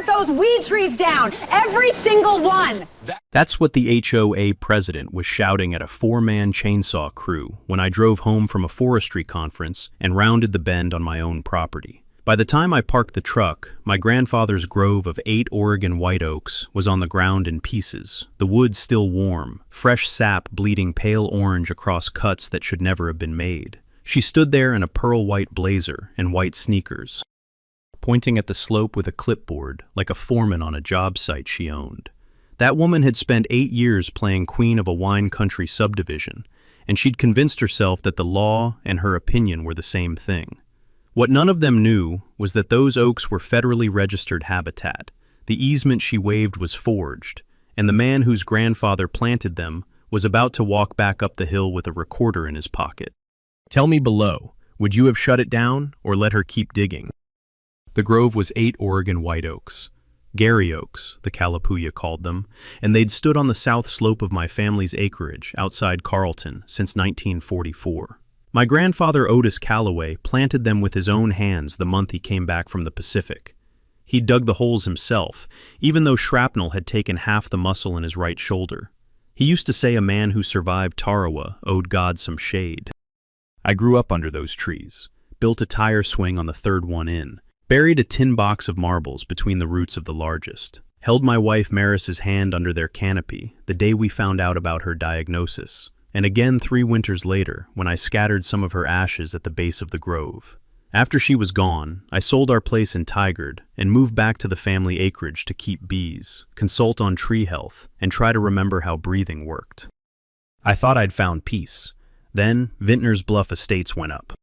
Cut those weed trees down! Every single one! That's what the HOA president was shouting at a four-man chainsaw crew when I drove home from a forestry conference and rounded the bend on my own property. By the time I parked the truck, my grandfather's grove of 8 Oregon white oaks was on the ground in pieces, the wood still warm, fresh sap bleeding pale orange across cuts that should never have been made. She stood there in a pearl-white blazer and white sneakers, pointing at the slope with a clipboard like a foreman on a job site she owned. That woman had spent 8 years playing queen of a wine country subdivision, and she'd convinced herself that the law and her opinion were the same thing. What none of them knew was that those oaks were federally registered habitat. The easement she waved was forged, and the man whose grandfather planted them was about to walk back up the hill with a recorder in his pocket. Tell me below, would you have shut it down or let her keep digging? The grove was 8 Oregon white oaks. Gary oaks, the Kalapuya called them, and they'd stood on the south slope of my family's acreage outside Carlton since 1944. My grandfather Otis Calloway planted them with his own hands the month he came back from the Pacific. He'd dug the holes himself, even though shrapnel had taken half the muscle in his right shoulder. He used to say a man who survived Tarawa owed God some shade. I grew up under those trees, built a tire swing on the third one in, buried a tin box of marbles between the roots of the largest, held my wife Maris's hand under their canopy the day we found out about her diagnosis, and again 3 winters later when I scattered some of her ashes at the base of the grove. After she was gone, I sold our place in Tigard and moved back to the family acreage to keep bees, consult on tree health, and try to remember how breathing worked. I thought I'd found peace. Then, Vintner's Bluff Estates went up.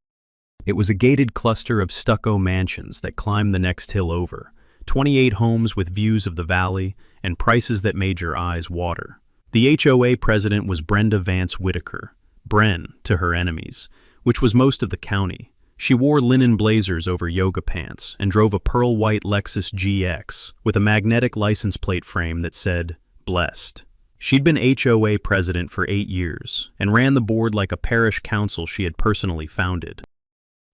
It was a gated cluster of stucco mansions that climbed the next hill over, 28 homes with views of the valley and prices that made your eyes water. The HOA president was Brenda Vance Whitaker, Bren to her enemies, which was most of the county. She wore linen blazers over yoga pants and drove a pearl-white Lexus GX with a magnetic license plate frame that said, "Blessed." She'd been HOA president for 8 years and ran the board like a parish council she had personally founded.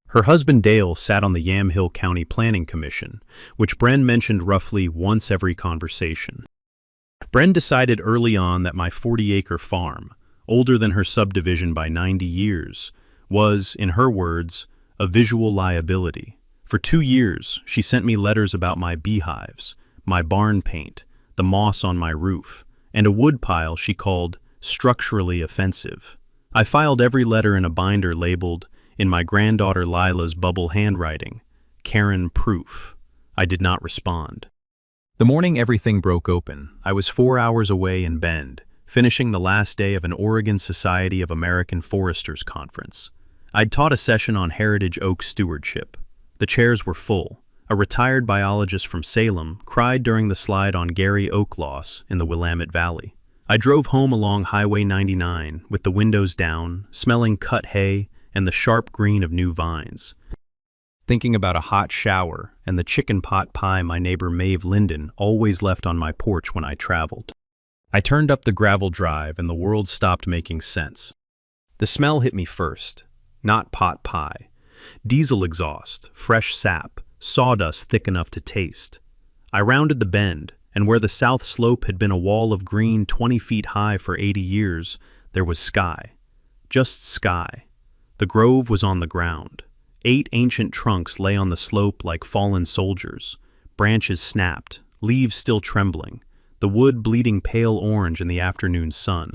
Her husband Dale sat on the Yamhill County Planning Commission, which Bren mentioned roughly once every conversation. Bren decided early on that my 40-acre farm, older than her subdivision by 90 years, was, in her words, a visual liability. For 2 years, she sent me letters about my beehives, my barn paint, the moss on my roof, and a woodpile she called structurally offensive. I filed every letter in a binder labeled, in my granddaughter Lila's bubble handwriting, Karen Proof. I did not respond. The morning everything broke open, I was 4 hours away in Bend, finishing the last day of an Oregon Society of American Foresters conference. I'd taught a session on heritage oak stewardship. The chairs were full. A retired biologist from Salem cried during the slide on Gary oak loss in the Willamette Valley. I drove home along Highway 99 with the windows down, smelling cut hay and the sharp green of new vines, thinking about a hot shower and the chicken pot pie my neighbor Maeve Linden always left on my porch when I traveled. I turned up the gravel drive and the world stopped making sense. The smell hit me first, not pot pie. Diesel exhaust, fresh sap, sawdust thick enough to taste. I rounded the bend, and where the south slope had been a wall of green 20 feet high for 80 years, there was sky. Just sky. The grove was on the ground. 8 ancient trunks lay on the slope like fallen soldiers. Branches snapped, leaves still trembling, the wood bleeding pale orange in the afternoon sun.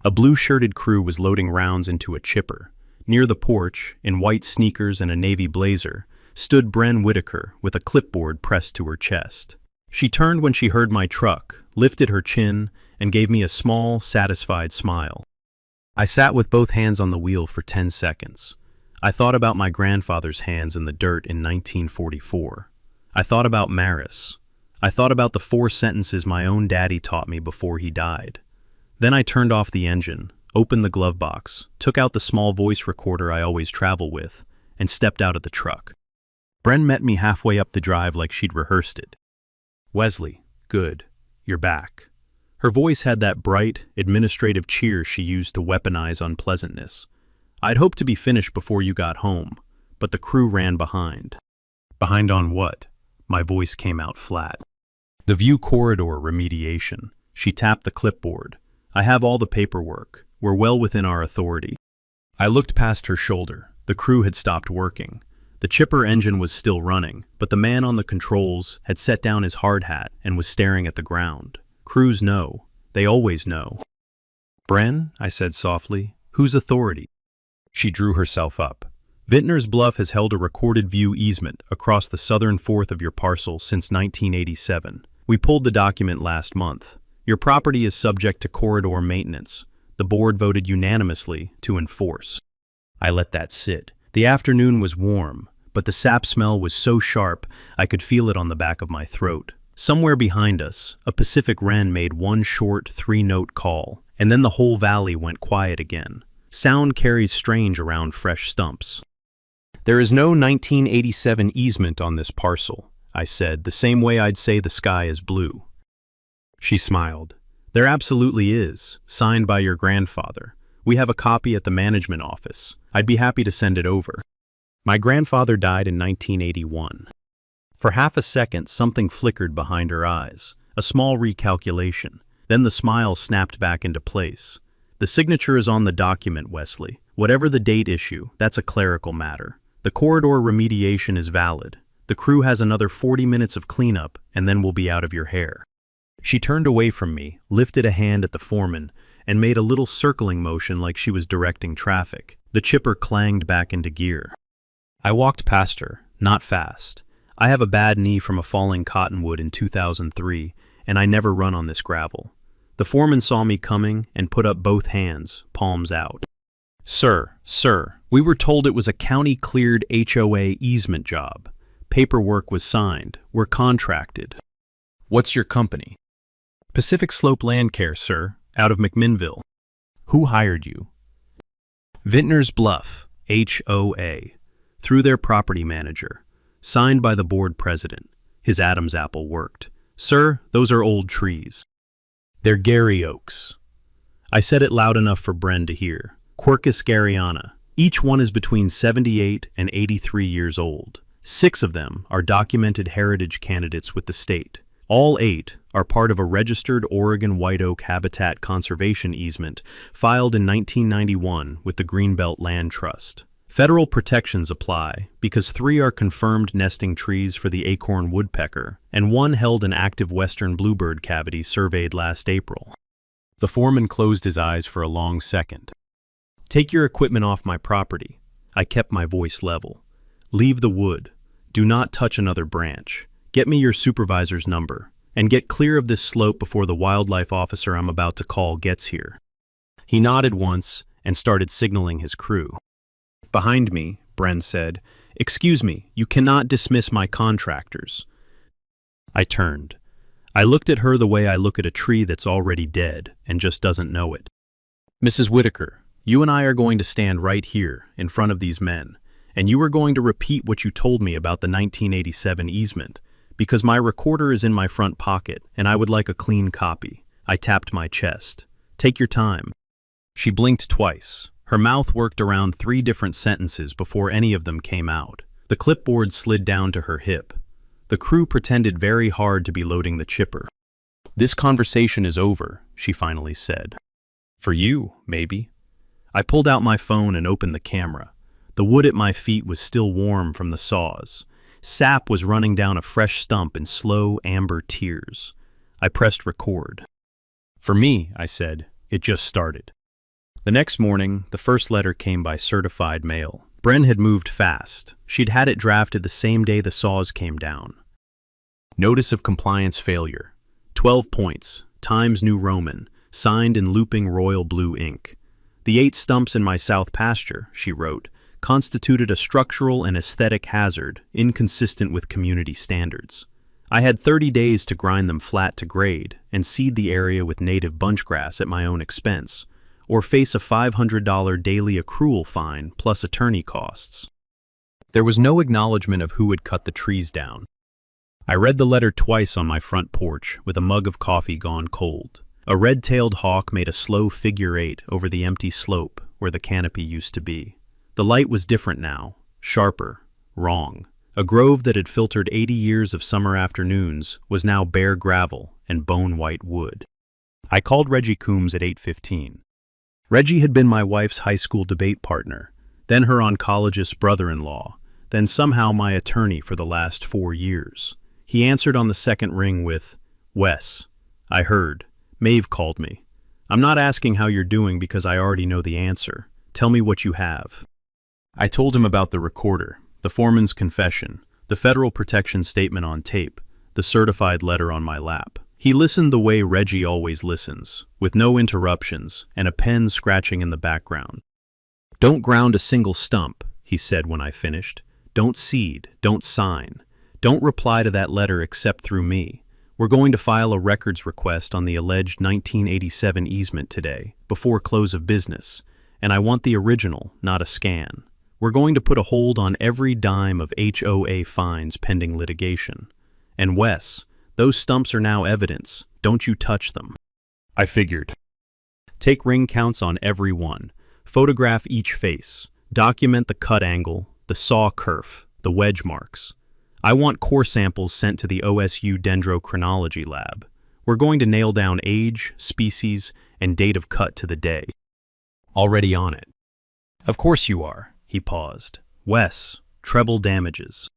A blue-shirted crew was loading rounds into a chipper. Near the porch, in white sneakers and a navy blazer, stood Bren Whitaker with a clipboard pressed to her chest. She turned when she heard my truck, lifted her chin, and gave me a small, satisfied smile. I sat with both hands on the wheel for 10 seconds. I thought about my grandfather's hands in the dirt in 1944. I thought about Maris. I thought about the 4 sentences my own daddy taught me before he died. Then I turned off the engine, opened the glove box, took out the small voice recorder I always travel with, and stepped out of the truck. Bren met me halfway up the drive like she'd rehearsed it. "Wesley, good, you're back." Her voice had that bright, administrative cheer she used to weaponize unpleasantness. I'd hoped to be finished before you got home, but the crew ran behind. Behind on what? My voice came out flat. The view corridor remediation. She tapped the clipboard. I have all the paperwork. We're well within our authority. I looked past her shoulder. The crew had stopped working. The chipper engine was still running, but the man on the controls had set down his hard hat and was staring at the ground. Crews know. They always know. Bren, I said softly, whose authority? She drew herself up. Vintner's Bluff has held a recorded view easement across the southern fourth of your parcel since 1987. We pulled the document last month. Your property is subject to corridor maintenance. The board voted unanimously to enforce. I let that sit. The afternoon was warm, but the sap smell was so sharp I could feel it on the back of my throat. Somewhere behind us, a Pacific wren made one short three-note call, and then the whole valley went quiet again. Sound carries strange around fresh stumps. There is no 1987 easement on this parcel, I said, the same way I'd say the sky is blue. She smiled. There absolutely is, signed by your grandfather. We have a copy at the management office. I'd be happy to send it over. My grandfather died in 1981. For half a second, something flickered behind her eyes, a small recalculation. Then the smile snapped back into place. The signature is on the document, Wesley. Whatever the date issue, that's a clerical matter. The corridor remediation is valid. The crew has another 40 minutes of cleanup, and then we'll be out of your hair. She turned away from me, lifted a hand at the foreman, and made a little circling motion like she was directing traffic. The chipper clanged back into gear. I walked past her, not fast. I have a bad knee from a falling cottonwood in 2003, and I never run on this gravel. The foreman saw me coming and put up both hands, palms out. Sir, we were told it was a county-cleared HOA easement job. Paperwork was signed. We're contracted. What's your company? Pacific Slope Land Care, sir, out of McMinnville. Who hired you? Vintner's Bluff, HOA, through their property manager, signed by the board president. His Adam's apple worked. Sir, those are old trees. They're Gary oaks. I said it loud enough for Bren to hear. Quercus garryana. Each one is between 78 and 83 years old. 6 of them are documented heritage candidates with the state. All 8 are part of a registered Oregon white oak habitat conservation easement filed in 1991 with the Greenbelt Land Trust. Federal protections apply because 3 are confirmed nesting trees for the acorn woodpecker, and 1 held an active western bluebird cavity surveyed last April. The foreman closed his eyes for a long second. Take your equipment off my property. I kept my voice level. Leave the wood. Do not touch another branch. Get me your supervisor's number, and get clear of this slope before the wildlife officer I'm about to call gets here. He nodded once and started signaling his crew. Behind me, Bren said, "Excuse me, you cannot dismiss my contractors." I turned. I looked at her the way I look at a tree that's already dead and just doesn't know it. Mrs. Whitaker, you and I are going to stand right here in front of these men, and you are going to repeat what you told me about the 1987 easement, because my recorder is in my front pocket and I would like a clean copy. I tapped my chest. Take your time. She blinked twice. Her mouth worked around 3 different sentences before any of them came out. The clipboard slid down to her hip. The crew pretended very hard to be loading the chipper. This conversation is over, she finally said. For you, maybe. I pulled out my phone and opened the camera. The wood at my feet was still warm from the saws. Sap was running down a fresh stump in slow, amber tears. I pressed record. For me, I said, it just started. The next morning, the first letter came by certified mail. Bren had moved fast. She'd had it drafted the same day the saws came down. Notice of compliance failure. 12 points, Times New Roman, signed in looping royal blue ink. The 8 stumps in my south pasture, she wrote, constituted a structural and aesthetic hazard inconsistent with community standards. I had 30 days to grind them flat to grade and seed the area with native bunchgrass at my own expense, or face a $500 daily accrual fine plus attorney costs. There was no acknowledgement of who had cut the trees down. I read the letter twice on my front porch with a mug of coffee gone cold. A red-tailed hawk made a slow figure 8 over the empty slope where the canopy used to be. The light was different now, sharper, wrong. A grove that had filtered 80 years of summer afternoons was now bare gravel and bone-white wood. I called Reggie Coombs at 8:15. Reggie had been my wife's high school debate partner, then her oncologist brother-in-law, then somehow my attorney for the last 4 years. He answered on the second ring with, "Wes, I heard. Maeve called me. I'm not asking how you're doing because I already know the answer. Tell me what you have." I told him about the recorder, the foreman's confession, the federal protection statement on tape, the certified letter on my lap. He listened the way Reggie always listens, with no interruptions and a pen scratching in the background. "Don't ground a single stump," he said when I finished. "Don't cede, don't sign. Don't reply to that letter except through me. We're going to file a records request on the alleged 1987 easement today, before close of business, and I want the original, not a scan. We're going to put a hold on every dime of HOA fines pending litigation. And Wes, those stumps are now evidence. Don't you touch them." I figured. Take ring counts on every one. Photograph each face. Document the cut angle, the saw kerf, the wedge marks. I want core samples sent to the OSU Dendrochronology lab. We're going to nail down age, species, and date of cut to the day. Already on it. "Of course you are," he paused. "Wes, treble damages."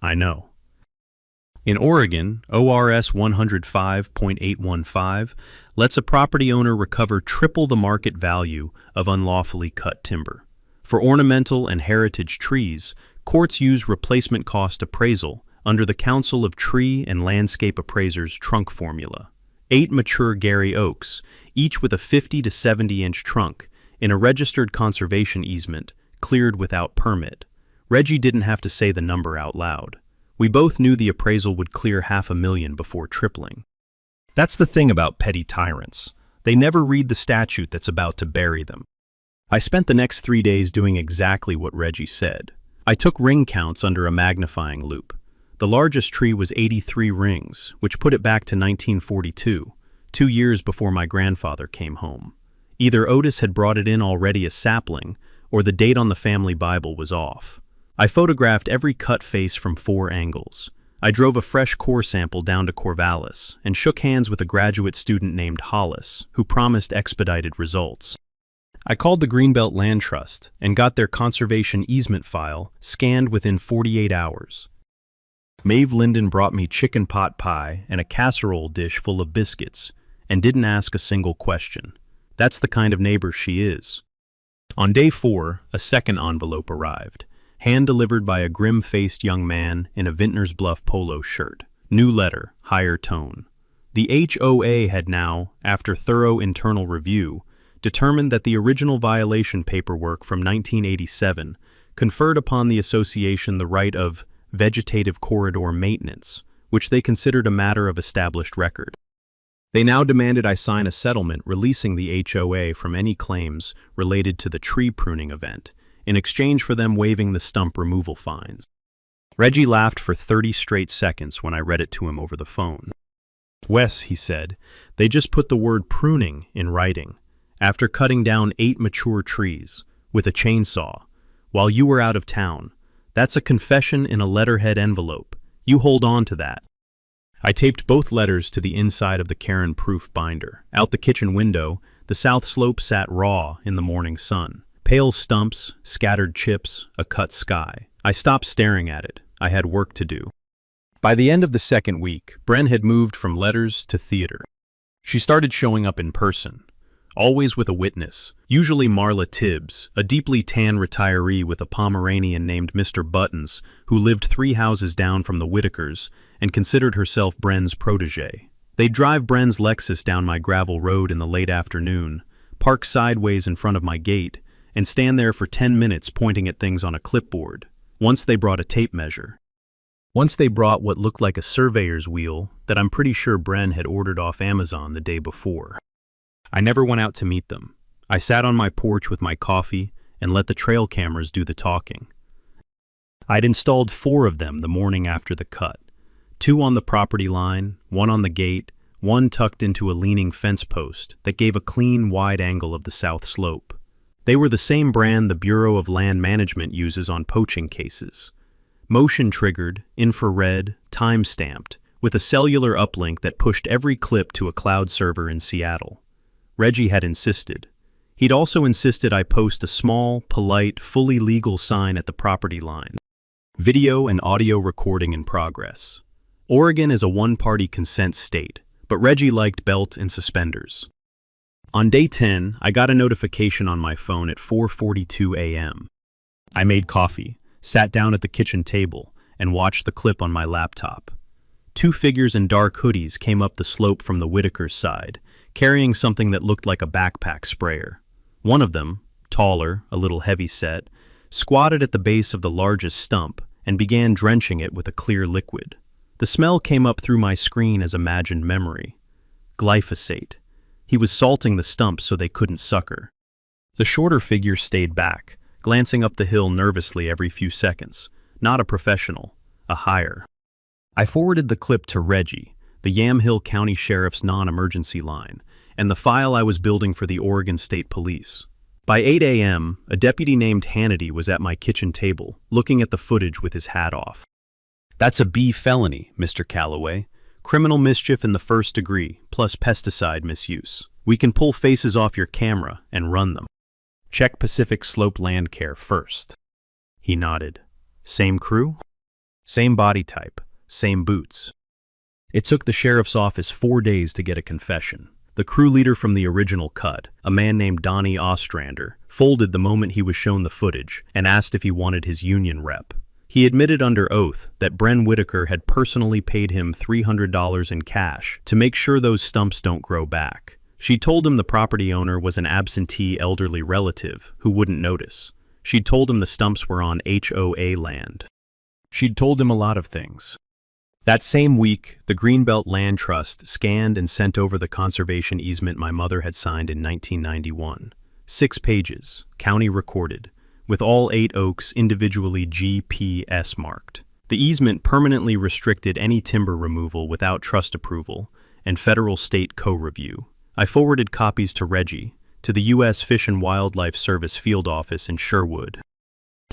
"I know." In Oregon, ORS 105.815 lets a property owner recover triple the market value of unlawfully cut timber. For ornamental and heritage trees, courts use replacement cost appraisal under the Council of Tree and Landscape Appraisers trunk formula. 8 mature Gary oaks, each with a 50 to 70-inch trunk, in a registered conservation easement, cleared without permit. Reggie didn't have to say the number out loud. We both knew the appraisal would clear $500,000 before tripling. That's the thing about petty tyrants. They never read the statute that's about to bury them. I spent the next 3 days doing exactly what Reggie said. I took ring counts under a magnifying loupe. The largest tree was 83 rings, which put it back to 1942, 2 years before my grandfather came home. Either Otis had brought it in already a sapling, or the date on the family Bible was off. I photographed every cut face from 4 angles. I drove a fresh core sample down to Corvallis and shook hands with a graduate student named Hollis, who promised expedited results. I called the Greenbelt Land Trust and got their conservation easement file scanned within 48 hours. Maeve Linden brought me chicken pot pie and a casserole dish full of biscuits and didn't ask a single question. That's the kind of neighbor she is. On day 4, a second envelope arrived, hand-delivered by a grim-faced young man in a Vintners Bluff polo shirt. New letter, higher tone. The HOA had now, after thorough internal review, determined that the original violation paperwork from 1987 conferred upon the association the right of vegetative corridor maintenance, which they considered a matter of established record. They now demanded I sign a settlement releasing the HOA from any claims related to the tree pruning event, in exchange for them waiving the stump removal fines. Reggie laughed for 30 straight seconds when I read it to him over the phone. "Wes," he said, "they just put the word pruning in writing, after cutting down 8 mature trees, with a chainsaw, while you were out of town. That's a confession in a letterhead envelope. You hold on to that." I taped both letters to the inside of the Karen-proof binder. Out the kitchen window, the south slope sat raw in the morning sun. Pale stumps, scattered chips, a cut sky. I stopped staring at it. I had work to do. By the end of the second week, Bren had moved from letters to theater. She started showing up in person, always with a witness, usually Marla Tibbs, a deeply tan retiree with a Pomeranian named Mr. Buttons, who lived 3 houses down from the Whitakers and considered herself Bren's protege. They'd drive Bren's Lexus down my gravel road in the late afternoon, park sideways in front of my gate, and stand there for 10 minutes pointing at things on a clipboard. Once they brought a tape measure. Once they brought what looked like a surveyor's wheel that I'm pretty sure Bren had ordered off Amazon the day before. I never went out to meet them. I sat on my porch with my coffee and let the trail cameras do the talking. I'd installed 4 of them the morning after the cut. 2 on the property line, 1 on the gate, 1 tucked into a leaning fence post that gave a clean, wide angle of the south slope. They were the same brand the Bureau of Land Management uses on poaching cases. motion-triggered, infrared, time-stamped, with a cellular uplink that pushed every clip to a cloud server in Seattle. Reggie had insisted. He'd also insisted I post a small, polite, fully legal sign at the property line. Video and audio recording in progress. Oregon is a one-party consent state, but Reggie liked belt and suspenders. On day 10, I got a notification on my phone at 4:42 a.m. I made coffee, sat down at the kitchen table, and watched the clip on my laptop. Two figures in dark hoodies came up the slope from the Whitaker's side, carrying something that looked like a backpack sprayer. One of them, taller, a little heavy-set, squatted at the base of the largest stump and began drenching it with a clear liquid. The smell came up through my screen as imagined memory. Glyphosate. He was salting the stump so they couldn't sucker. The shorter figure stayed back, glancing up the hill nervously every few seconds. Not a professional, a hire. I forwarded the clip to Reggie, the Yamhill County Sheriff's non-emergency line, and the file I was building for the Oregon State Police. By 8 a.m., a deputy named Hannity was at my kitchen table, looking at the footage with his hat off. "That's a B felony, Mr. Calloway. Criminal mischief in the first degree, plus pesticide misuse. We can pull faces off your camera and run them. Check Pacific Slope Land Care first." He nodded. "Same crew? Same body type, same boots." It took the sheriff's office 4 days to get a confession. The crew leader from the original cut, a man named Donnie Ostrander, folded the moment he was shown the footage and asked if he wanted his union rep. He admitted under oath that Bren Whitaker had personally paid him $300 in cash to make sure those stumps don't grow back. She told him the property owner was an absentee elderly relative who wouldn't notice. She'd told him the stumps were on HOA land. She'd told him a lot of things. That same week, the Greenbelt Land Trust scanned and sent over the conservation easement my mother had signed in 1991. 6 pages, county recorded, with all 8 oaks individually GPS marked. The easement permanently restricted any timber removal without trust approval and federal state co-review. I forwarded copies to Reggie, to the U.S. Fish and Wildlife Service field office in Sherwood,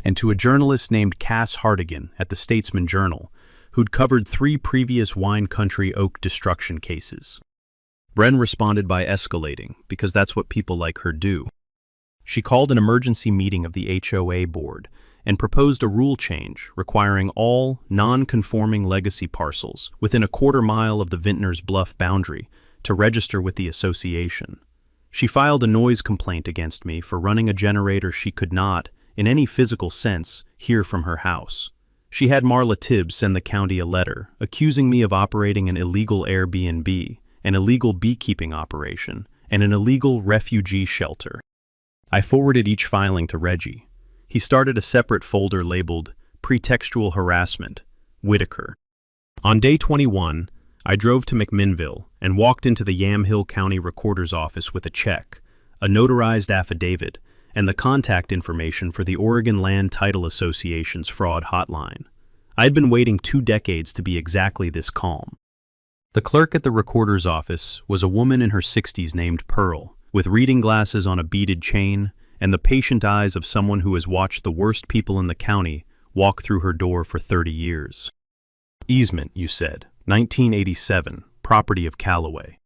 and to a journalist named Cass Hartigan at the Statesman Journal, who'd covered 3 previous wine country oak destruction cases. Bren responded by escalating, because that's what people like her do. She called an emergency meeting of the HOA board and proposed a rule change requiring all non-conforming legacy parcels within a quarter-mile of the Vintners Bluff boundary to register with the association. She filed a noise complaint against me for running a generator she could not, in any physical sense, hear from her house. She had Marla Tibbs send the county a letter accusing me of operating an illegal Airbnb, an illegal beekeeping operation, and an illegal refugee shelter. I forwarded each filing to Reggie. He started a separate folder labeled Pretextual Harassment, Whitaker. On day 21, I drove to McMinnville and walked into the Yamhill County Recorder's office with a check, a notarized affidavit, and the contact information for the Oregon Land Title Association's fraud hotline. I had been waiting 2 decades to be exactly this calm. The clerk at the recorder's office was a woman in her 60s named Pearl, with reading glasses on a beaded chain and the patient eyes of someone who has watched the worst people in the county walk through her door for 30 years. "Easement, you said, 1987, property of Calloway.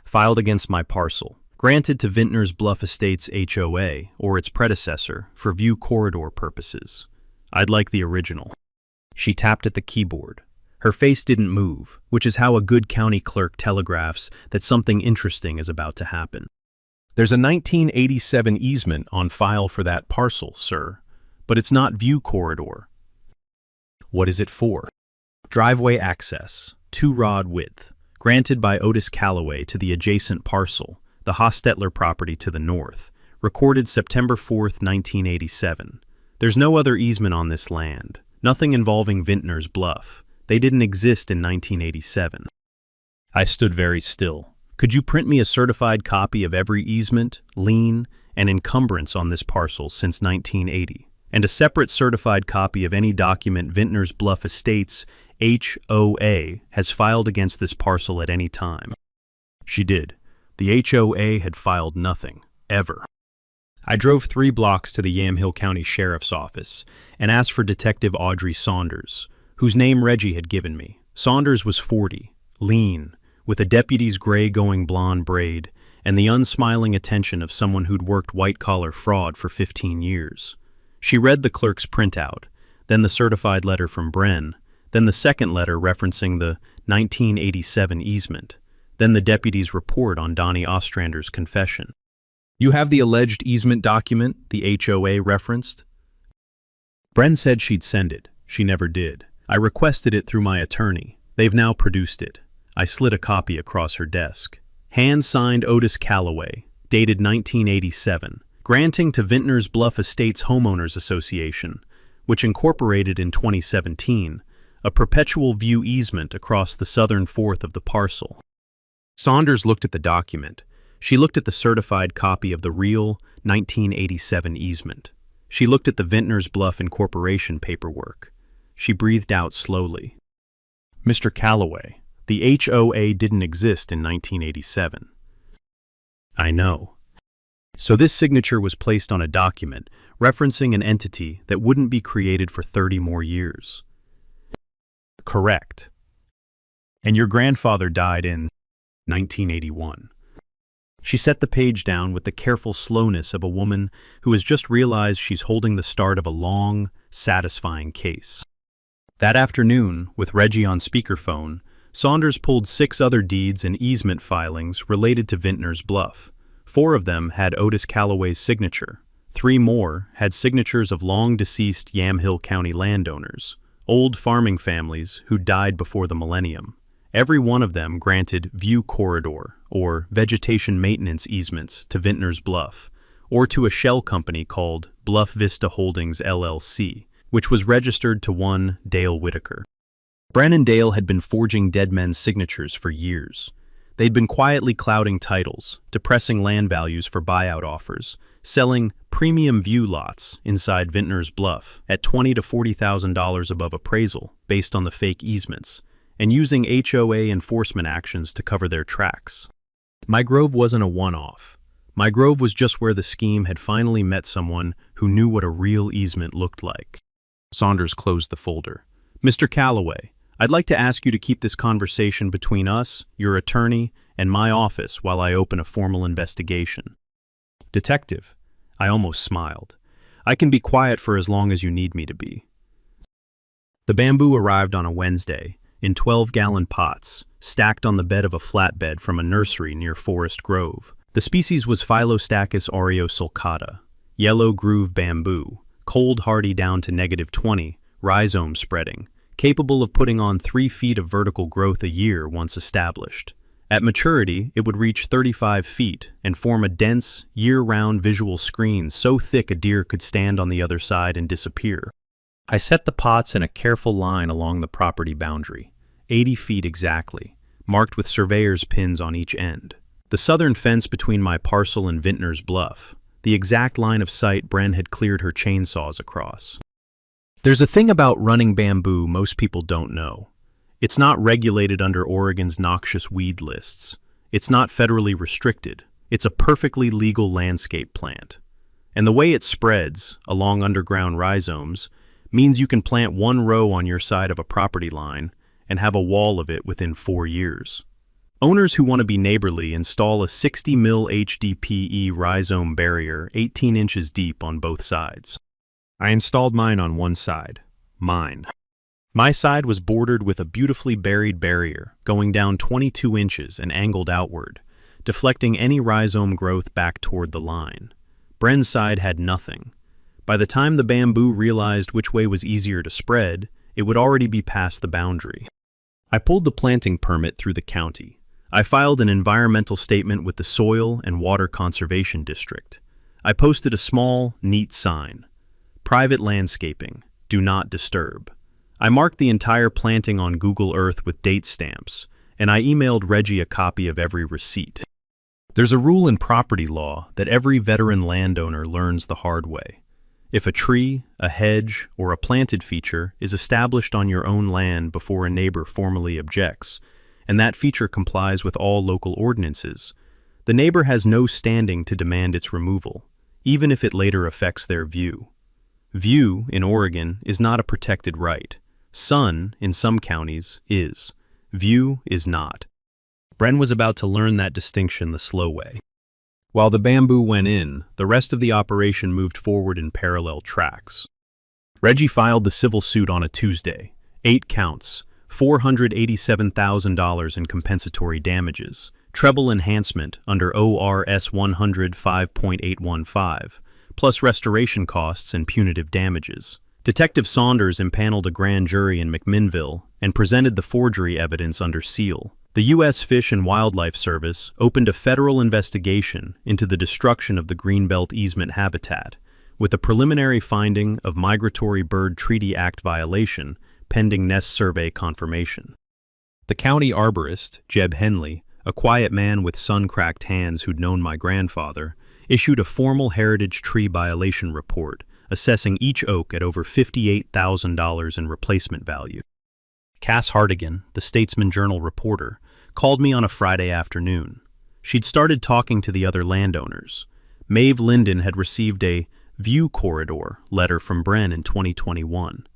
Filed against my parcel. Granted to Vintners Bluff Estates HOA, or its predecessor, for view corridor purposes. I'd like the original." She tapped at the keyboard. Her face didn't move, which is how a good county clerk telegraphs that something interesting is about to happen. "There's a 1987 easement on file for that parcel, sir, but it's not view corridor." "What is it for?" "Driveway access, 2-rod width, granted by Otis Calloway to the adjacent parcel, the Hostetler property to the north, recorded September 4, 1987. There's no other easement on this land, nothing involving Vintners Bluff. They didn't exist in 1987. I stood very still. "Could you print me a certified copy of every easement, lien, and encumbrance on this parcel since 1980, and a separate certified copy of any document Vintners Bluff Estates HOA has filed against this parcel at any time?" She did. The HOA had filed nothing, ever. I drove 3 blocks to the Yamhill County Sheriff's Office and asked for Detective Audrey Saunders, whose name Reggie had given me. Saunders was 40, lean, with a deputy's gray-going blonde braid and the unsmiling attention of someone who'd worked white-collar fraud for 15 years. She read the clerk's printout, then the certified letter from Bren, then the second letter referencing the 1987 easement, then the deputy's report on Donnie Ostrander's confession. "You have the alleged easement document the HOA referenced?" Bren said she'd send it. She never did. I requested it through my attorney. They've now produced it. I slid a copy across her desk. Hand-signed Otis Calloway, dated 1987, granting to Vintners Bluff Estates Homeowners Association, which incorporated in 2017, a perpetual view easement across the southern fourth of the parcel. Saunders looked at the document. She looked at the certified copy of the real 1987 easement. She looked at the Vintners Bluff Incorporation paperwork. She breathed out slowly. "Mr. Calloway, the HOA didn't exist in 1987. "I know." "So this signature was placed on a document referencing an entity that wouldn't be created for 30 more years. "Correct." "And your grandfather died in 1981. She set the page down with the careful slowness of a woman who has just realized she's holding the start of a long, satisfying case. That afternoon, with Reggie on speakerphone, Saunders pulled 6 other deeds and easement filings related to Vintners Bluff. 4 of them had Otis Calloway's signature. 3 more had signatures of long-deceased Yamhill County landowners, old farming families who died before the millennium. Every one of them granted view corridor or vegetation maintenance easements to Vintners Bluff, or to a shell company called Bluff Vista Holdings LLC, which was registered to one Dale Whitaker. Bren and Dale had been forging dead men's signatures for years. They'd been quietly clouding titles, depressing land values for buyout offers, selling premium view lots inside Vintners Bluff at $20,000 to $40,000 above appraisal based on the fake easements, and using HOA enforcement actions to cover their tracks. My Grove wasn't a one-off. My Grove was just where the scheme had finally met someone who knew what a real easement looked like. Saunders closed the folder. "Mr. Calloway, I'd like to ask you to keep this conversation between us, your attorney, and my office while I open a formal investigation." "Detective," I almost smiled. "I can be quiet for as long as you need me to be." The bamboo arrived on a Wednesday, in 12-gallon pots, stacked on the bed of a flatbed from a nursery near Forest Grove. The species was Phylostachys aureosulcata, yellow groove bamboo, cold hardy down to -20, rhizome spreading, capable of putting on 3 feet of vertical growth a year once established. At maturity, it would reach 35 feet and form a dense, year-round visual screen so thick a deer could stand on the other side and disappear. I set the pots in a careful line along the property boundary, 80 feet exactly, marked with surveyor's pins on each end. The southern fence between my parcel and Vintners Bluff, the exact line of sight Bren had cleared her chainsaws across. There's a thing about running bamboo most people don't know. It's not regulated under Oregon's noxious weed lists. It's not federally restricted. It's a perfectly legal landscape plant. And the way it spreads, along underground rhizomes, means you can plant 1 row on your side of a property line and have a wall of it within 4 years. Owners who want to be neighborly install a 60 mil HDPE rhizome barrier 18 inches deep on both sides. I installed mine on one side. Mine. My side was bordered with a beautifully buried barrier going down 22 inches and angled outward, deflecting any rhizome growth back toward the line. Bren's side had nothing. By the time the bamboo realized which way was easier to spread, it would already be past the boundary. I pulled the planting permit through the county. I filed an environmental statement with the Soil and Water Conservation District. I posted a small, neat sign. Private landscaping. Do not disturb. I marked the entire planting on Google Earth with date stamps, and I emailed Reggie a copy of every receipt. There's a rule in property law that every veteran landowner learns the hard way. If a tree, a hedge, or a planted feature is established on your own land before a neighbor formally objects, and that feature complies with all local ordinances, the neighbor has no standing to demand its removal, even if it later affects their view. View, in Oregon, is not a protected right. Sun, in some counties, is. View is not. Bren was about to learn that distinction the slow way. While the bamboo went in, the rest of the operation moved forward in parallel tracks. Reggie filed the civil suit on a Tuesday. 8 counts, $487,000 in compensatory damages, treble enhancement under ORS 100 5.815, plus restoration costs and punitive damages. Detective Saunders impaneled a grand jury in McMinnville and presented the forgery evidence under seal. The U.S. Fish and Wildlife Service opened a federal investigation into the destruction of the Greenbelt easement habitat, with a preliminary finding of Migratory Bird Treaty Act violation pending Nest Survey confirmation. The county arborist, Jeb Henley, a quiet man with sun-cracked hands who'd known my grandfather, issued a formal heritage tree violation report, assessing each oak at over $58,000 in replacement value. Cass Hartigan, the Statesman Journal reporter, called me on a Friday afternoon. She'd started talking to the other landowners. Maeve Linden had received a View Corridor letter from Bren in 2021.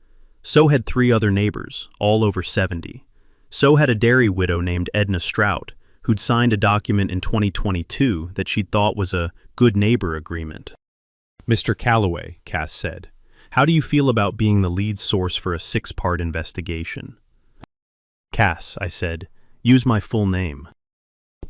So had 3 other neighbors, all over 70. So had a dairy widow named Edna Strout, who'd signed a document in 2022 that she'd thought was a good neighbor agreement. Mr. Calloway, Cass said, how do you feel about being the lead source for a 6-part investigation? Cass, I said, use my full name.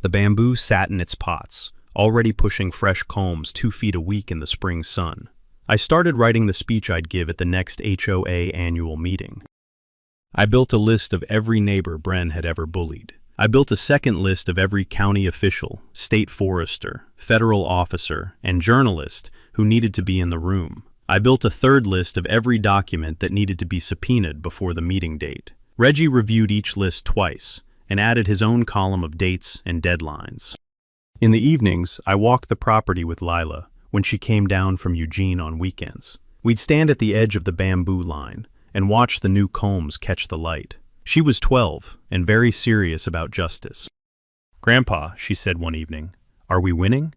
The bamboo sat in its pots, already pushing fresh culms 2 feet a week in the spring sun. I started writing the speech I'd give at the next HOA annual meeting. I built a list of every neighbor Bren had ever bullied. I built a second list of every county official, state forester, federal officer, and journalist who needed to be in the room. I built a third list of every document that needed to be subpoenaed before the meeting date. Reggie reviewed each list twice and added his own column of dates and deadlines. In the evenings, I walked the property with Lila when she came down from Eugene on weekends. We'd stand at the edge of the bamboo line and watch the new culms catch the light. She was 12 and very serious about justice. "Grandpa," she said one evening, "are we winning?"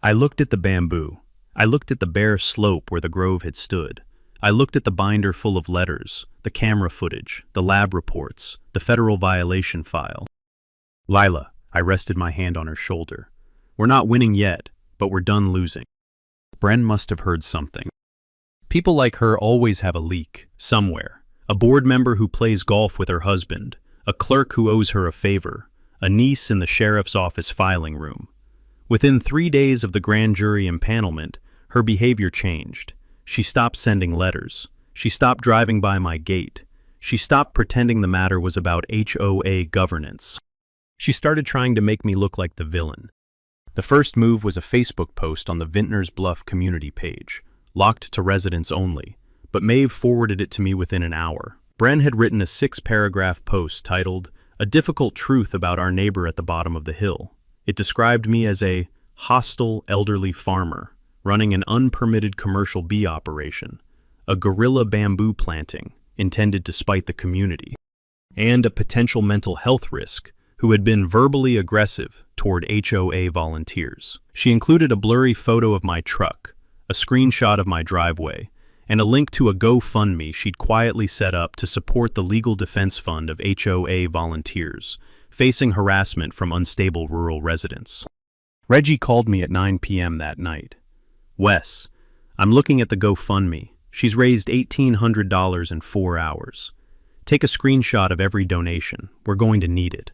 I looked at the bamboo. I looked at the bare slope where the grove had stood. I looked at the binder full of letters, the camera footage, the lab reports, the federal violation file. "Lila," I rested my hand on her shoulder. "We're not winning yet, but we're done losing." Bren must have heard something. People like her always have a leak, somewhere. A board member who plays golf with her husband, a clerk who owes her a favor, a niece in the sheriff's office filing room. Within 3 days of the grand jury impanelment, her behavior changed. She stopped sending letters. She stopped driving by my gate. She stopped pretending the matter was about HOA governance. She started trying to make me look like the villain. The first move was a Facebook post on the Vintners Bluff community page, locked to residents only, but Maeve forwarded it to me within an hour. Bren had written a 6-paragraph post titled, "A Difficult Truth About Our Neighbor at the Bottom of the Hill." It described me as a hostile elderly farmer running an unpermitted commercial bee operation, a guerrilla bamboo planting intended to spite the community, and a potential mental health risk who had been verbally aggressive toward HOA volunteers. She included a blurry photo of my truck, a screenshot of my driveway, and a link to a GoFundMe she'd quietly set up to support the legal defense fund of HOA volunteers facing harassment from unstable rural residents. Reggie called me at 9 p.m. that night. "Wes, I'm looking at the GoFundMe. She's raised $1,800 in 4 hours. Take a screenshot of every donation. We're going to need it."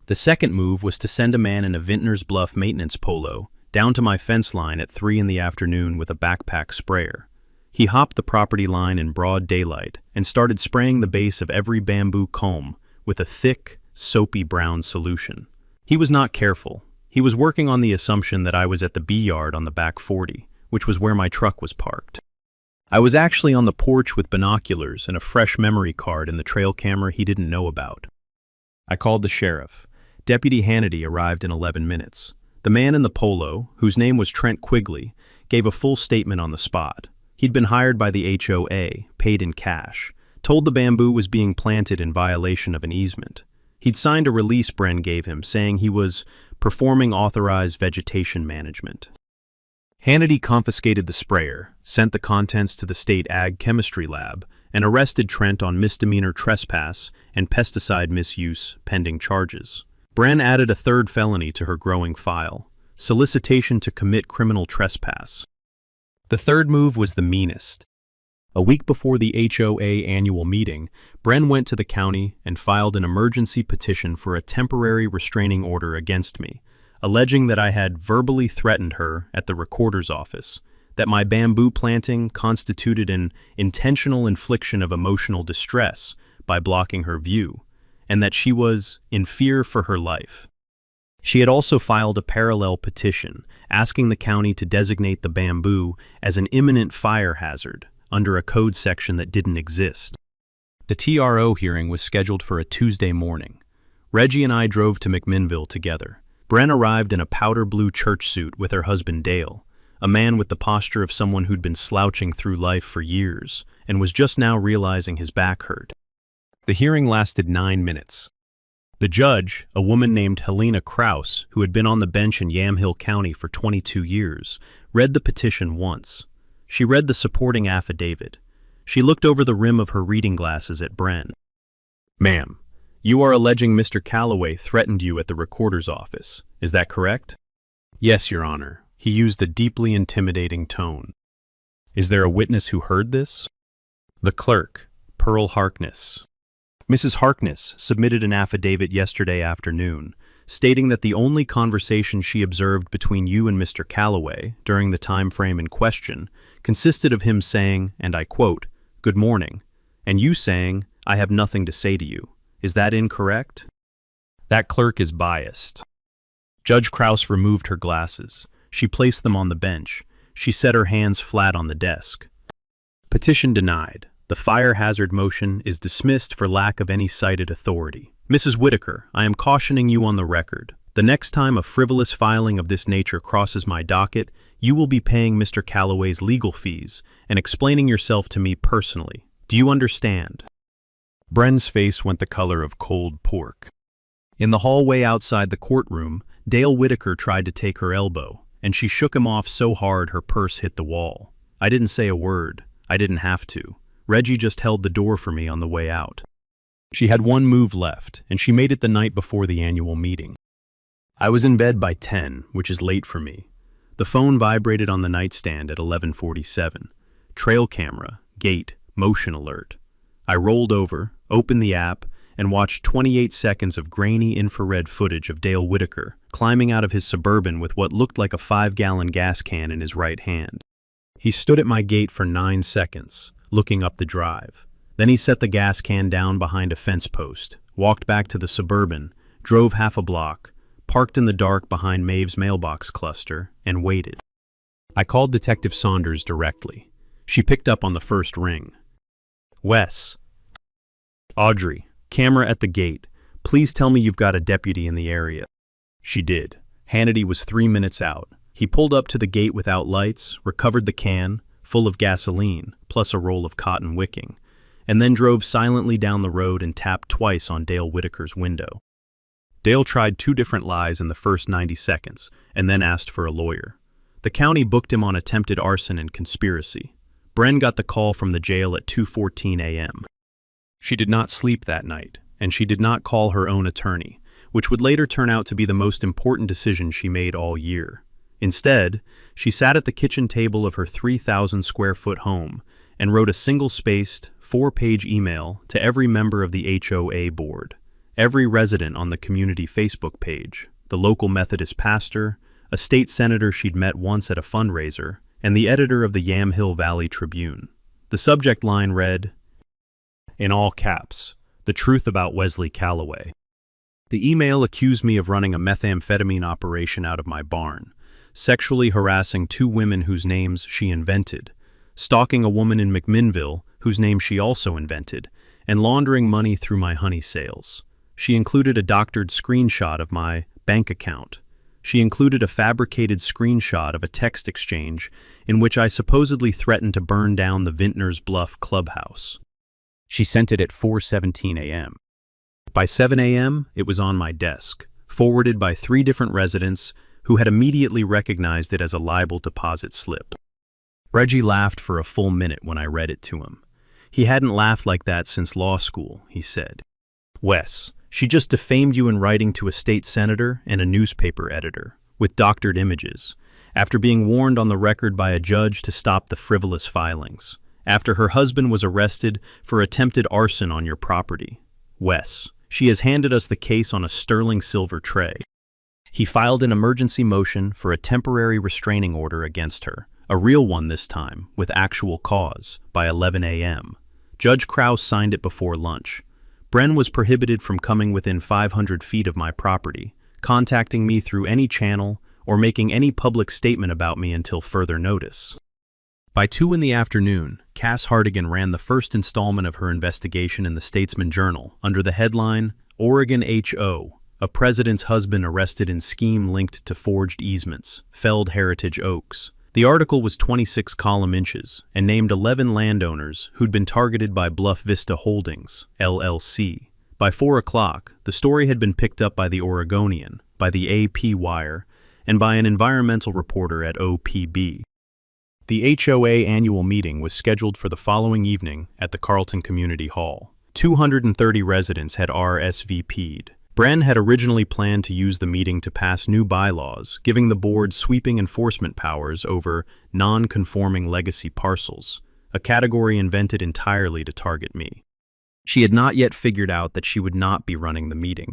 The second move was to send a man in a Vintners Bluff maintenance polo down to my fence line at 3 in the afternoon with a backpack sprayer. He hopped the property line in broad daylight and started spraying the base of every bamboo culm with a thick, soapy brown solution. He was not careful. He was working on the assumption that I was at the bee yard on the back 40, which was where my truck was parked. I was actually on the porch with binoculars and a fresh memory card in the trail camera he didn't know about. I called the sheriff. Deputy Hannity arrived in 11 minutes. The man in the polo, whose name was Trent Quigley, gave a full statement on the spot. He'd been hired by the HOA, paid in cash, told the bamboo was being planted in violation of an easement. He'd signed a release Bren gave him saying he was performing authorized vegetation management. Hannity confiscated the sprayer, sent the contents to the state ag chemistry lab, and arrested Trent on misdemeanor trespass and pesticide misuse pending charges. Bren added a third felony to her growing file: solicitation to commit criminal trespass. The third move was the meanest. A week before the HOA annual meeting, Bren went to the county and filed an emergency petition for a temporary restraining order against me, alleging that I had verbally threatened her at the recorder's office, that my bamboo planting constituted an intentional infliction of emotional distress by blocking her view, and that she was in fear for her life. She had also filed a parallel petition asking the county to designate the bamboo as an imminent fire hazard under a code section that didn't exist. The TRO hearing was scheduled for a Tuesday morning. Reggie and I drove to McMinnville together. Bren arrived in a powder blue church suit with her husband Dale, a man with the posture of someone who'd been slouching through life for years and was just now realizing his back hurt. The hearing lasted 9 minutes. The judge, a woman named Helena Kraus, who had been on the bench in Yamhill County for 22 years, read the petition once. She read the supporting affidavit. She looked over the rim of her reading glasses at Bren. "Ma'am, you are alleging Mr. Calloway threatened you at the recorder's office. Is that correct?" "Yes, Your Honor." He used a deeply intimidating tone. "Is there a witness who heard this?" The clerk, Pearl Harkness. Mrs. Harkness submitted an affidavit yesterday afternoon, stating that the only conversation she observed between you and Mr. Calloway during the time frame in question consisted of him saying, and I quote, "Good morning," and you saying, "I have nothing to say to you." Is that incorrect? That clerk is biased. Judge Kraus removed her glasses. She placed them on the bench. She set her hands flat on the desk. Petition denied. The fire hazard motion is dismissed for lack of any cited authority. Mrs. Whitaker, I am cautioning you on the record. The next time a frivolous filing of this nature crosses my docket, you will be paying Mr. Calloway's legal fees and explaining yourself to me personally. Do you understand? Bren's face went the color of cold pork. In the hallway outside the courtroom, Dale Whitaker tried to take her elbow, and she shook him off so hard her purse hit the wall. I didn't say a word. I didn't have to. Reggie just held the door for me on the way out. She had one move left, and she made it the night before the annual meeting. I was in bed by 10, which is late for me. The phone vibrated on the nightstand at 11:47. Trail camera, gate, motion alert. I rolled over, opened the app, and watched 28 seconds of grainy infrared footage of Dale Whitaker climbing out of his Suburban with what looked like a 5-gallon gas can in his right hand. He stood at my gate for 9 seconds, looking up the drive. Then he set the gas can down behind a fence post, walked back to the Suburban, drove half a block, parked in the dark behind Maeve's mailbox cluster, and waited. I called Detective Saunders directly. She picked up on the first ring. "Wes." "Audrey, camera at the gate. Please tell me you've got a deputy in the area." She did. Hannity was 3 minutes out. He pulled up to the gate without lights, recovered the can, full of gasoline, plus a roll of cotton wicking, and then drove silently down the road and tapped twice on Dale Whitaker's window. Dale tried 2 different lies in the first 90 seconds, and then asked for a lawyer. The county booked him on attempted arson and conspiracy. Bren got the call from the jail at 2:14 a.m. She did not sleep that night, and she did not call her own attorney, which would later turn out to be the most important decision she made all year. Instead, she sat at the kitchen table of her 3,000-square-foot home and wrote a single-spaced, 4-page email to every member of the HOA board, every resident on the community Facebook page, the local Methodist pastor, a state senator she'd met once at a fundraiser, and the editor of the Yamhill Valley Tribune. The subject line read, in all caps, "The truth about Wesley Calloway." The email accused me of running a methamphetamine operation out of my barn, sexually harassing 2 women whose names she invented, stalking a woman in McMinnville whose name she also invented, and laundering money through my honey sales. She included a doctored screenshot of my bank account. She included a fabricated screenshot of a text exchange in which I supposedly threatened to burn down the Vintners Bluff clubhouse. She sent it at 4:17 a.m. By 7 a.m., it was on my desk, forwarded by 3 different residents who had immediately recognized it as a libel deposit slip. Reggie laughed for a full minute when I read it to him. He hadn't laughed like that since law school, he said. Wes, she just defamed you in writing to a state senator and a newspaper editor, with doctored images, after being warned on the record by a judge to stop the frivolous filings, after her husband was arrested for attempted arson on your property. Wes, she has handed us the case on a sterling silver tray. He filed an emergency motion for a temporary restraining order against her, a real one this time, with actual cause, by 11 a.m. Judge Krause signed it before lunch. Bren was prohibited from coming within 500 feet of my property, contacting me through any channel, or making any public statement about me until further notice. By 2 in the afternoon, Cass Hartigan ran the first installment of her investigation in the Statesman Journal under the headline, Oregon HO, a president's husband arrested in scheme linked to forged easements, felled heritage oaks. The article was 26 column inches and named 11 landowners who'd been targeted by Bluff Vista Holdings, LLC. By 4 o'clock, the story had been picked up by the Oregonian, by the AP Wire, and by an environmental reporter at OPB. The HOA annual meeting was scheduled for the following evening at the Carlton Community Hall. 230 residents had RSVP'd. Bren had originally planned to use the meeting to pass new bylaws, giving the board sweeping enforcement powers over non-conforming legacy parcels, a category invented entirely to target me. She had not yet figured out that she would not be running the meeting.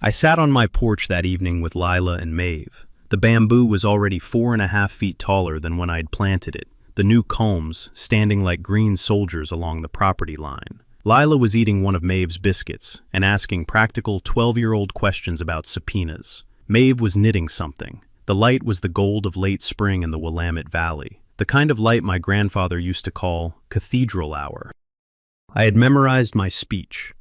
I sat on my porch that evening with Lila and Maeve. The bamboo was already 4.5 feet taller than when I'd planted it, the new culms standing like green soldiers along the property line. Lila was eating one of Maeve's biscuits and asking practical 12-year-old questions about subpoenas. Maeve was knitting something. The light was the gold of late spring in the Willamette Valley, the kind of light my grandfather used to call cathedral hour. I had memorized my speech.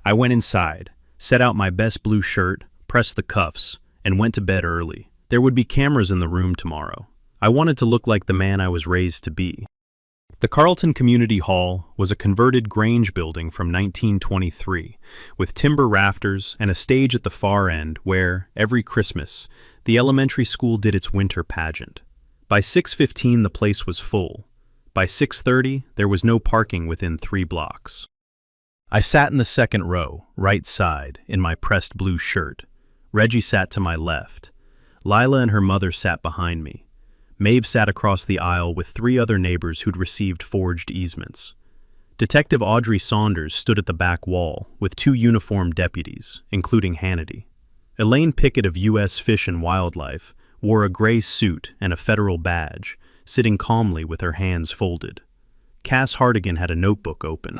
I went inside, set out my best blue shirt, pressed the cuffs, and went to bed early. There would be cameras in the room tomorrow. I wanted to look like the man I was raised to be. The Carlton Community Hall was a converted grange building from 1923, with timber rafters and a stage at the far end where, every Christmas, the elementary school did its winter pageant. By 6:15 the place was full. By 6:30 there was no parking within 3 blocks. I sat in the second row, right side, in my pressed blue shirt. Reggie sat to my left. Lila and her mother sat behind me. Maeve sat across the aisle with 3 other neighbors who'd received forged easements. Detective Audrey Saunders stood at the back wall with 2 uniformed deputies, including Hannity. Elaine Pickett of U.S. Fish and Wildlife wore a gray suit and a federal badge, sitting calmly with her hands folded. Cass Hartigan had a notebook open.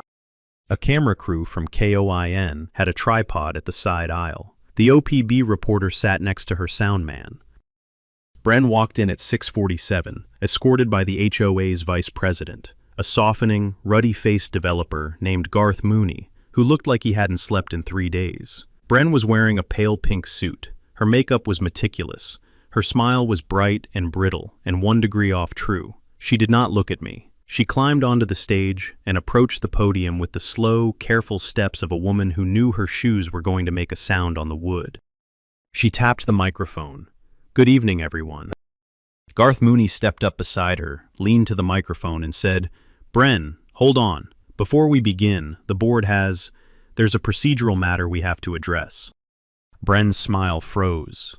A camera crew from KOIN had a tripod at the side aisle. The OPB reporter sat next to her sound man. Bren walked in at 6:47, escorted by the HOA's vice president, a softening, ruddy-faced developer named Garth Mooney, who looked like he hadn't slept in 3 days. Bren was wearing a pale pink suit. Her makeup was meticulous. Her smile was bright and brittle and 1 degree off true. She did not look at me. She climbed onto the stage and approached the podium with the slow, careful steps of a woman who knew her shoes were going to make a sound on the wood. She tapped the microphone. "Good evening, everyone." Garth Mooney stepped up beside her, leaned to the microphone and said, "Bren, hold on. Before we begin, the board there's a procedural matter we have to address." Bren's smile froze.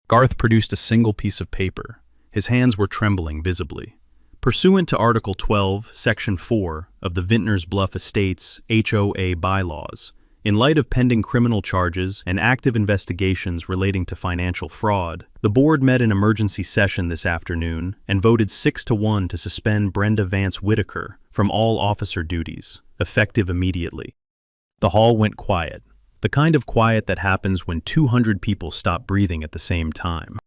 Garth produced a single piece of paper. His hands were trembling visibly. Pursuant to Article 12, Section 4 of the Vintners Bluff Estates HOA bylaws, in light of pending criminal charges and active investigations relating to financial fraud, the board met an emergency session this afternoon and voted 6-1 to suspend Brenda Vance Whitaker from all officer duties, effective immediately. The hall went quiet, the kind of quiet that happens when 200 people stop breathing at the same time.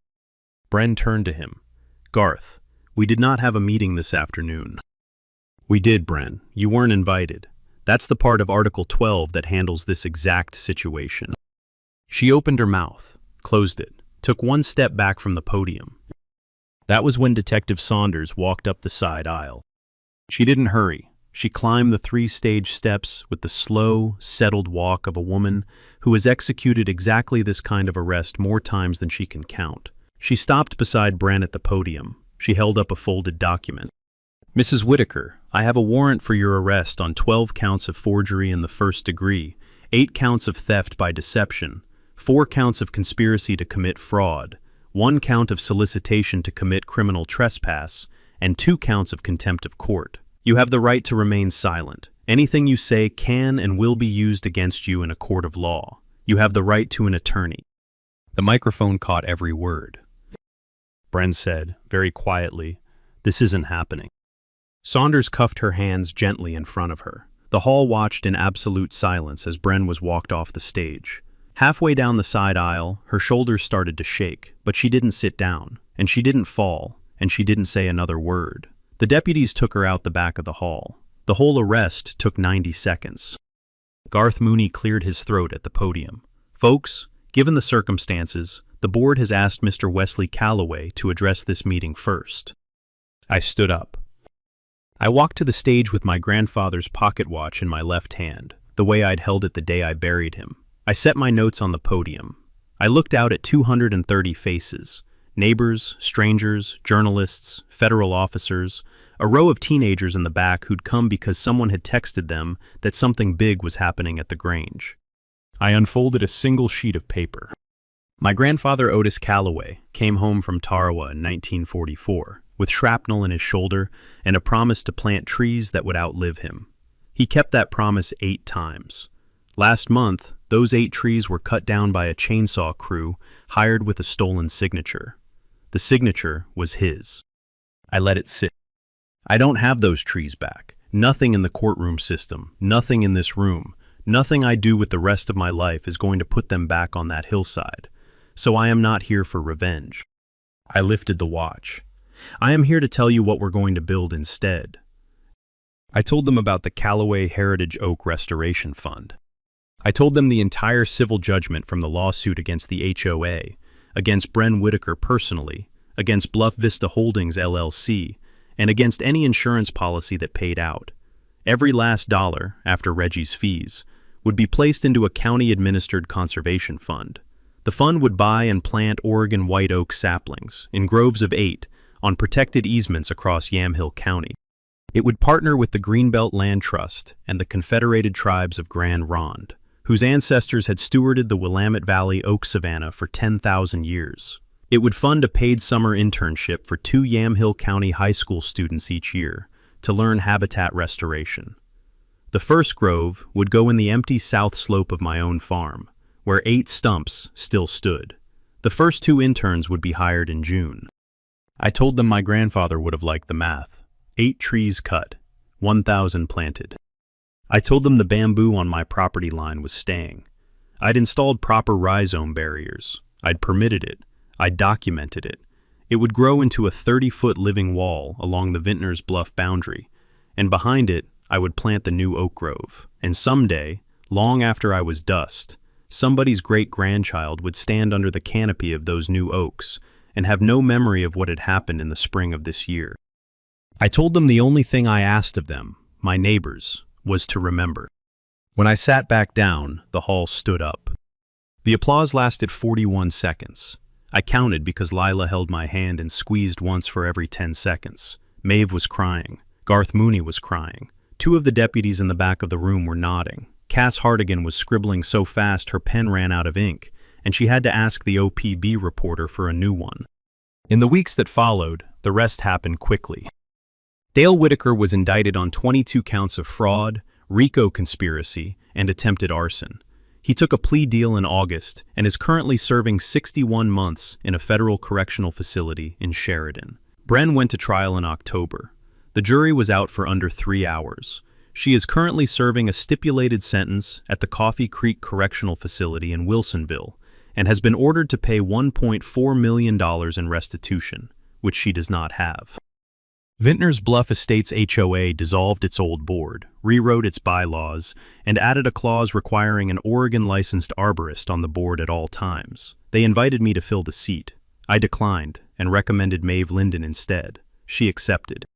Bren turned to him. "Garth, we did not have a meeting this afternoon." "We did, Bren. You weren't invited. That's the part of Article 12 that handles this exact situation." She opened her mouth, closed it, took 1 step back from the podium. That was when Detective Saunders walked up the side aisle. She didn't hurry. She climbed the 3-stage steps with the slow, settled walk of a woman who has executed exactly this kind of arrest more times than she can count. She stopped beside Bren at the podium. She held up a folded document. "Mrs. Whitaker, I have a warrant for your arrest on 12 counts of forgery in the first degree, 8 counts of theft by deception, 4 counts of conspiracy to commit fraud, 1 count of solicitation to commit criminal trespass, and 2 counts of contempt of court. You have the right to remain silent. Anything you say can and will be used against you in a court of law. You have the right to an attorney." The microphone caught every word. Bren said, very quietly, "This isn't happening." Saunders cuffed her hands gently in front of her. The hall watched in absolute silence as Bren was walked off the stage. Halfway down the side aisle, her shoulders started to shake, but she didn't sit down, and she didn't fall, and she didn't say another word. The deputies took her out the back of the hall. The whole arrest took 90 seconds. Garth Mooney cleared his throat at the podium. "Folks, given the circumstances, the board has asked Mr. Wesley Calloway to address this meeting first." I stood up. I walked to the stage with my grandfather's pocket watch in my left hand, the way I'd held it the day I buried him. I set my notes on the podium. I looked out at 230 faces. Neighbors, strangers, journalists, federal officers, a row of teenagers in the back who'd come because someone had texted them that something big was happening at the Grange. I unfolded a single sheet of paper. My grandfather Otis Calloway came home from Tarawa in 1944 with shrapnel in his shoulder and a promise to plant trees that would outlive him. He kept that promise 8 times. Last month, those 8 trees were cut down by a chainsaw crew hired with a stolen signature. The signature was his. I let it sit. I don't have those trees back. Nothing in the courtroom system, nothing in this room, nothing I do with the rest of my life is going to put them back on that hillside. So I am not here for revenge. I lifted the watch. I am here to tell you what we're going to build instead. I told them about the Calloway Heritage Oak Restoration Fund. I told them the entire civil judgment from the lawsuit against the HOA, against Bren Whitaker personally, against Bluff Vista Holdings LLC, and against any insurance policy that paid out. Every last dollar, after Reggie's fees, would be placed into a county-administered conservation fund. The fund would buy and plant Oregon white oak saplings in groves of 8 on protected easements across Yamhill County. It would partner with the Greenbelt Land Trust and the Confederated Tribes of Grand Ronde, whose ancestors had stewarded the Willamette Valley oak savanna for 10,000 years. It would fund a paid summer internship for 2 Yamhill County high school students each year to learn habitat restoration. The first grove would go in the empty south slope of my own farm, where 8 stumps still stood. The first 2 interns would be hired in June. I told them my grandfather would have liked the math. 8 trees cut, 1,000 planted. I told them the bamboo on my property line was staying. I'd installed proper rhizome barriers. I'd permitted it. I'd documented it. It would grow into a 30-foot living wall along the Vintners Bluff boundary, and behind it, I would plant the new oak grove. And someday, long after I was dust, somebody's great-grandchild would stand under the canopy of those new oaks and have no memory of what had happened in the spring of this year. I told them the only thing I asked of them, my neighbors, was to remember. When I sat back down, the hall stood up. The applause lasted 41 seconds. I counted because Lila held my hand and squeezed once for every 10 seconds. Maeve was crying. Garth Mooney was crying. 2 of the deputies in the back of the room were nodding. Cass Hartigan was scribbling so fast her pen ran out of ink, and she had to ask the OPB reporter for a new one. In the weeks that followed, the rest happened quickly. Dale Whitaker was indicted on 22 counts of fraud, RICO conspiracy, and attempted arson. He took a plea deal in August and is currently serving 61 months in a federal correctional facility in Sheridan. Bren went to trial in October. The jury was out for under 3 hours. She is currently serving a stipulated sentence at the Coffee Creek Correctional Facility in Wilsonville and has been ordered to pay $1.4 million in restitution, which she does not have. Vintners Bluff Estates HOA dissolved its old board, rewrote its bylaws, and added a clause requiring an Oregon-licensed arborist on the board at all times. They invited me to fill the seat. I declined and recommended Maeve Linden instead. She accepted.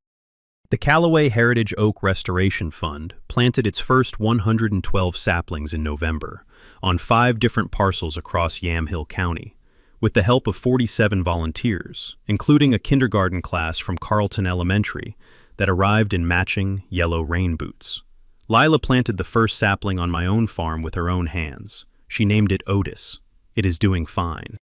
The Callaway Heritage Oak Restoration Fund planted its first 112 saplings in November on 5 different parcels across Yamhill County, with the help of 47 volunteers, including a kindergarten class from Carlton Elementary that arrived in matching yellow rain boots. Lila planted the first sapling on my own farm with her own hands. She named it Otis. It is doing fine.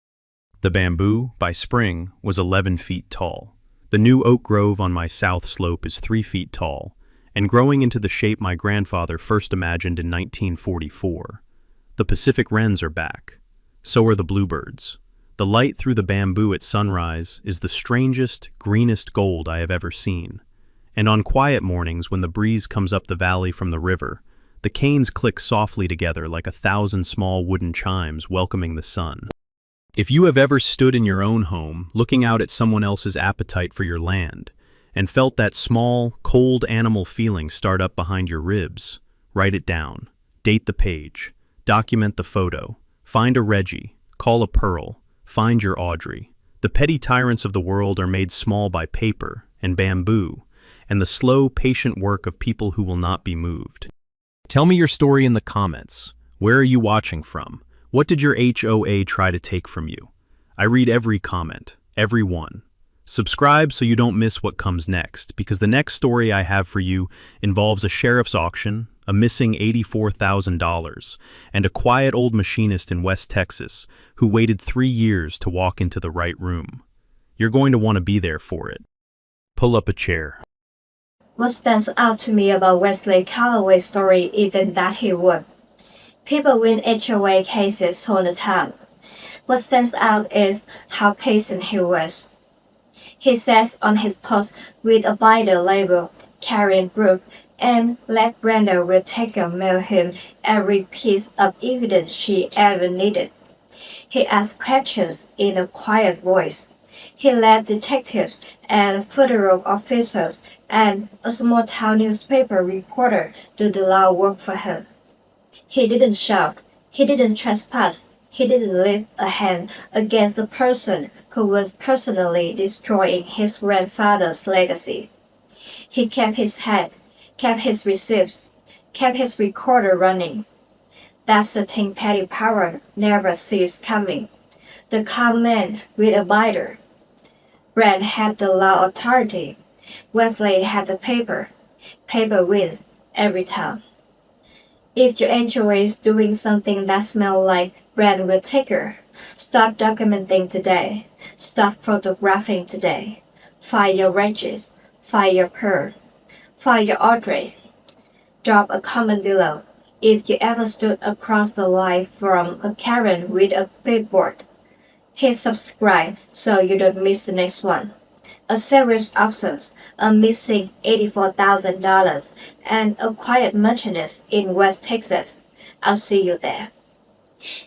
The bamboo, by spring, was 11 feet tall. The new oak grove on my south slope is 3 feet tall, and growing into the shape my grandfather first imagined in 1944. The Pacific wrens are back. So are the bluebirds. The light through the bamboo at sunrise is the strangest, greenest gold I have ever seen. And on quiet mornings when the breeze comes up the valley from the river, the canes click softly together like 1,000 small wooden chimes welcoming the sun. If you have ever stood in your own home, looking out at someone else's appetite for your land, and felt that small, cold animal feeling start up behind your ribs, write it down, date the page, document the photo, find a Reggie, call a Pearl, find your Audrey. The petty tyrants of the world are made small by paper and bamboo, and the slow, patient work of people who will not be moved. Tell me your story in the comments. Where are you watching from? What did your HOA try to take from you? I read every comment, every one. Subscribe so you don't miss what comes next, because the next story I have for you involves a sheriff's auction, a missing $84,000, and a quiet old machinist in West Texas who waited 3 years to walk into the right room. You're going to want to be there for it. Pull up a chair. What stands out to me about Wesley Callaway's story isn't that he won. People win HOA cases all the time. What stands out is how patient he was. He says on his post with a binder label, Karen Brooke, and let Brenda Whittaker mail him every piece of evidence she ever needed. He asked questions in a quiet voice. He let detectives and federal officers and a small-town newspaper reporter do the law work for him. He didn't shout, he didn't trespass, he didn't lift a hand against the person who was personally destroying his grandfather's legacy. He kept his head, kept his receipts, kept his recorder running. That certain petty power never sees coming. The calm man with a binder. Brad had the law authority. Wesley had the paper. Paper wins every time. If your HOA is doing something that smells like Brad Whittaker, start documenting today. Start photographing today. Find your Regis. Find your Pearl. Find your Audrey. Drop a comment below if you ever stood across the line from a Karen with a clipboard. Hit subscribe so you don't miss the next one. A serious auction, a missing $84,000, and a quiet machinist in West Texas. I'll see you there.